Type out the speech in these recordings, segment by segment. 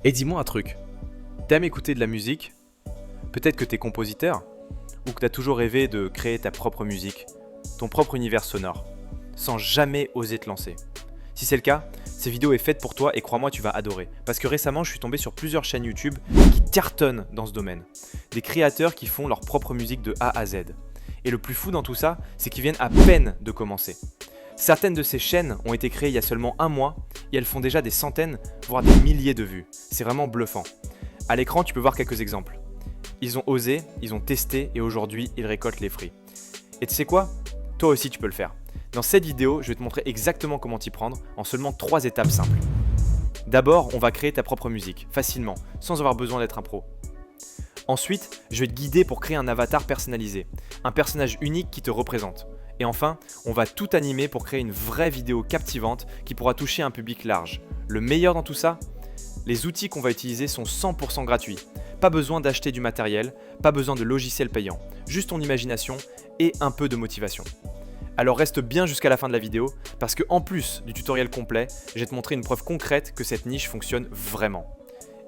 Et dis-moi un truc, t'aimes écouter de la musique? Peut-être que t'es compositeur? Ou que t'as toujours rêvé de créer ta propre musique, ton propre univers sonore, sans jamais oser te lancer? Si c'est le cas, cette vidéo est faite pour toi et crois-moi, tu vas adorer. Parce que récemment, je suis tombé sur plusieurs chaînes YouTube qui cartonnent dans ce domaine. Des créateurs qui font leur propre musique de A à Z. Et le plus fou dans tout ça, c'est qu'ils viennent à peine de commencer. Certaines de ces chaînes ont été créées il y a seulement un mois et elles font déjà des centaines, voire des milliers de vues. C'est vraiment bluffant. À l'écran, tu peux voir quelques exemples. Ils ont osé, ils ont testé et aujourd'hui, ils récoltent les fruits. Et tu sais quoi? Toi aussi, tu peux le faire. Dans cette vidéo, je vais te montrer exactement comment t'y prendre en seulement 3 étapes simples. D'abord, on va créer ta propre musique, facilement, sans avoir besoin d'être un pro. Ensuite, je vais te guider pour créer un avatar personnalisé, un personnage unique qui te représente. Et enfin, on va tout animer pour créer une vraie vidéo captivante qui pourra toucher un public large. Le meilleur dans tout ça? Les outils qu'on va utiliser sont 100% gratuits. Pas besoin d'acheter du matériel, pas besoin de logiciels payants, juste ton imagination et un peu de motivation. Alors reste bien jusqu'à la fin de la vidéo, parce que en plus du tutoriel complet, je vais te montrer une preuve concrète que cette niche fonctionne vraiment.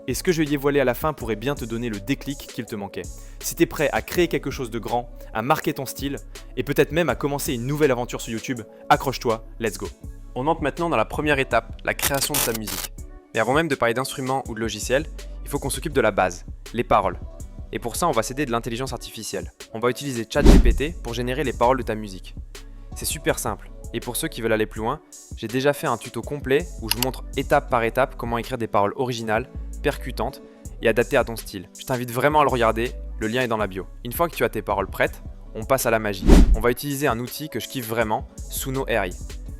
Et ce que je vais dévoiler à la fin pourrait bien te donner le déclic qu'il te manquait. Si t'es prêt à créer quelque chose de grand, à marquer ton style, et peut-être même à commencer une nouvelle aventure sur YouTube, accroche-toi, let's go. On entre maintenant dans la première étape, la création de ta musique. Mais avant même de parler d'instruments ou de logiciels, il faut qu'on s'occupe de la base, les paroles. Et pour ça, on va s'aider de l'intelligence artificielle. On va utiliser ChatGPT pour générer les paroles de ta musique. C'est super simple. Et pour ceux qui veulent aller plus loin, j'ai déjà fait un tuto complet où je montre étape par étape comment écrire des paroles originales, percutantes et adaptées à ton style. Je t'invite vraiment à le regarder, le lien est dans la bio. Une fois que tu as tes paroles prêtes, on passe à la magie. On va utiliser un outil que je kiffe vraiment, Suno AI.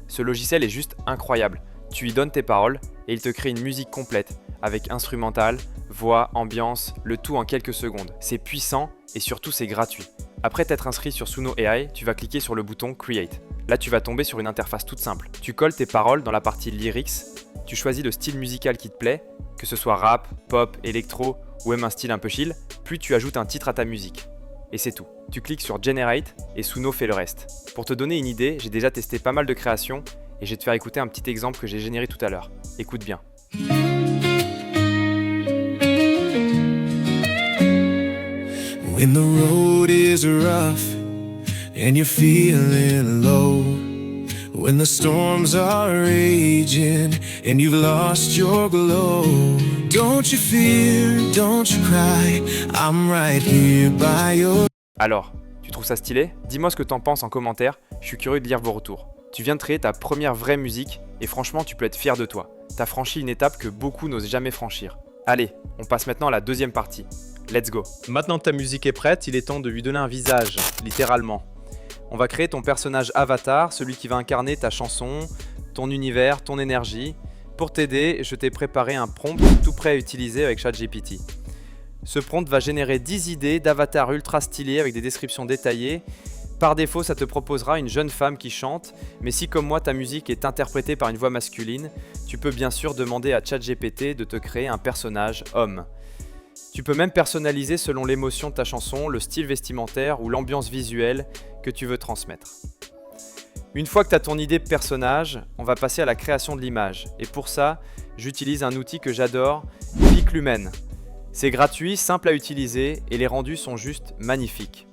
Ce logiciel est juste incroyable. Tu y donnes tes paroles et il te crée une musique complète avec instrumental, voix, ambiance, le tout en quelques secondes. C'est puissant et surtout c'est gratuit. Après t'être inscrit sur Suno AI, tu vas cliquer sur le bouton Create. Là tu vas tomber sur une interface toute simple. Tu colles tes paroles dans la partie Lyrics, tu choisis le style musical qui te plaît, que ce soit rap, pop, électro ou même un style un peu chill, puis tu ajoutes un titre à ta musique. Et c'est tout. Tu cliques sur Generate et Suno fait le reste. Pour te donner une idée, j'ai déjà testé pas mal de créations et je vais te faire écouter un petit exemple que j'ai généré tout à l'heure. Écoute bien. When the road is rough and you're feeling low, when the storms are raging and you've lost your glow, don't you fear, don't you cry, I'm right here by your... Alors, tu trouves ça stylé? Dis-moi ce que t'en penses en commentaire, je suis curieux de lire vos retours. Tu viens de créer ta première vraie musique et franchement tu peux être fier de toi. T'as franchi une étape que beaucoup n'osent jamais franchir. Allez, on passe maintenant à la deuxième partie. Let's go. Maintenant que ta musique est prête, il est temps de lui donner un visage, littéralement. On va créer ton personnage avatar, celui qui va incarner ta chanson, ton univers, ton énergie. Pour t'aider, je t'ai préparé un prompt tout prêt à utiliser avec ChatGPT. Ce prompt va générer 10 idées d'avatar ultra stylés avec des descriptions détaillées. Par défaut, ça te proposera une jeune femme qui chante, mais si comme moi ta musique est interprétée par une voix masculine, tu peux bien sûr demander à ChatGPT de te créer un personnage homme. Tu peux même personnaliser selon l'émotion de ta chanson, le style vestimentaire ou l'ambiance visuelle que tu veux transmettre. Une fois que tu as ton idée de personnage, on va passer à la création de l'image. Et pour ça, j'utilise un outil que j'adore, Piclumen. C'est gratuit, simple à utiliser et les rendus sont juste magnifiques.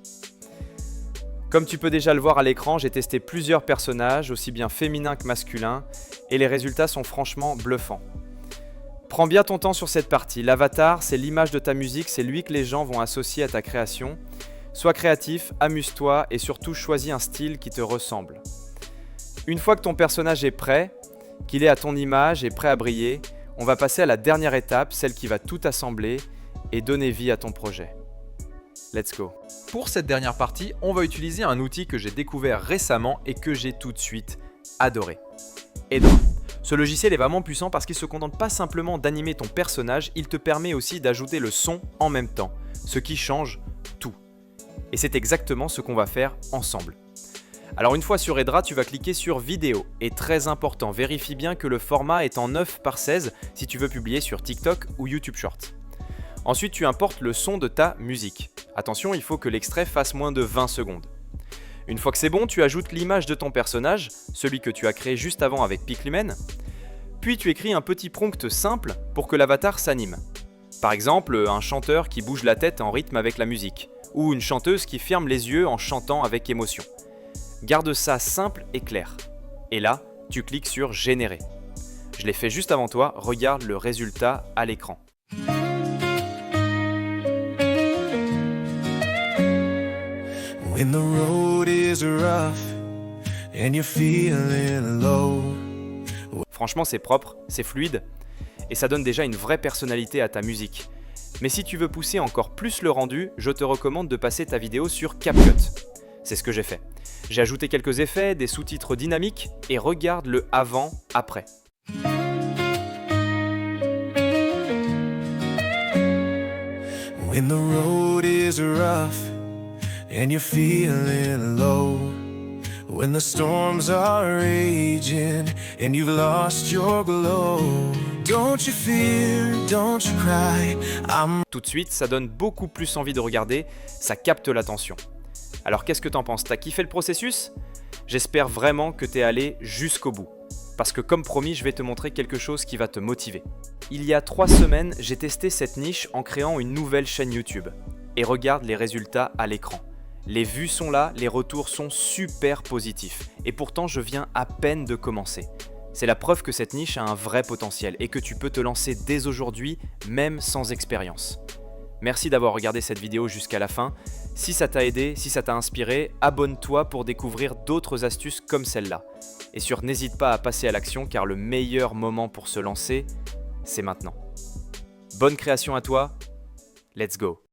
Comme tu peux déjà le voir à l'écran, j'ai testé plusieurs personnages, aussi bien féminins que masculins, et les résultats sont franchement bluffants. Prends bien ton temps sur cette partie. L'avatar, c'est l'image de ta musique, c'est lui que les gens vont associer à ta création. Sois créatif, amuse-toi et surtout choisis un style qui te ressemble. Une fois que ton personnage est prêt, qu'il est à ton image et prêt à briller, on va passer à la dernière étape, celle qui va tout assembler et donner vie à ton projet. Let's go. Pour cette dernière partie, on va utiliser un outil que j'ai découvert récemment et que j'ai tout de suite adoré. Edra. Ce logiciel est vraiment puissant parce qu'il ne se contente pas simplement d'animer ton personnage, il te permet aussi d'ajouter le son en même temps, ce qui change tout. Et c'est exactement ce qu'on va faire ensemble. Alors une fois sur Edra, tu vas cliquer sur vidéo. Et très important, vérifie bien que le format est en 9:16 si tu veux publier sur TikTok ou YouTube Shorts. Ensuite, tu importes le son de ta musique. Attention, il faut que l'extrait fasse moins de 20 secondes. Une fois que c'est bon, tu ajoutes l'image de ton personnage, celui que tu as créé juste avant avec Piclumen. Puis tu écris un petit prompt simple pour que l'avatar s'anime. Par exemple, un chanteur qui bouge la tête en rythme avec la musique, ou une chanteuse qui ferme les yeux en chantant avec émotion. Garde ça simple et clair. Et là, tu cliques sur Générer. Je l'ai fait juste avant toi, regarde le résultat à l'écran. When the road is rough and you're feeling low. Franchement, c'est propre, c'est fluide, et ça donne déjà une vraie personnalité à ta musique. Mais si tu veux pousser encore plus le rendu, je te recommande de passer ta vidéo sur CapCut. C'est ce que j'ai fait. J'ai ajouté quelques effets, des sous-titres dynamiques, et regarde le avant-après. When the road is rough and you're feeling low. When the storms are raging and you've lost your glow. Don't you fear, don't you cry. Tout de suite, ça donne beaucoup plus envie de regarder, ça capte l'attention. Alors qu'est-ce que t'en penses? T'as kiffé le processus? J'espère vraiment que t'es allé jusqu'au bout. Parce que comme promis, je vais te montrer quelque chose qui va te motiver. Il y a 3 semaines, j'ai testé cette niche en créant une nouvelle chaîne YouTube. Et regarde les résultats à l'écran. Les vues sont là, les retours sont super positifs. Et pourtant, je viens à peine de commencer. C'est la preuve que cette niche a un vrai potentiel et que tu peux te lancer dès aujourd'hui, même sans expérience. Merci d'avoir regardé cette vidéo jusqu'à la fin. Si ça t'a aidé, si ça t'a inspiré, abonne-toi pour découvrir d'autres astuces comme celle-là. Et n'hésite pas à passer à l'action car le meilleur moment pour se lancer, c'est maintenant. Bonne création à toi, let's go!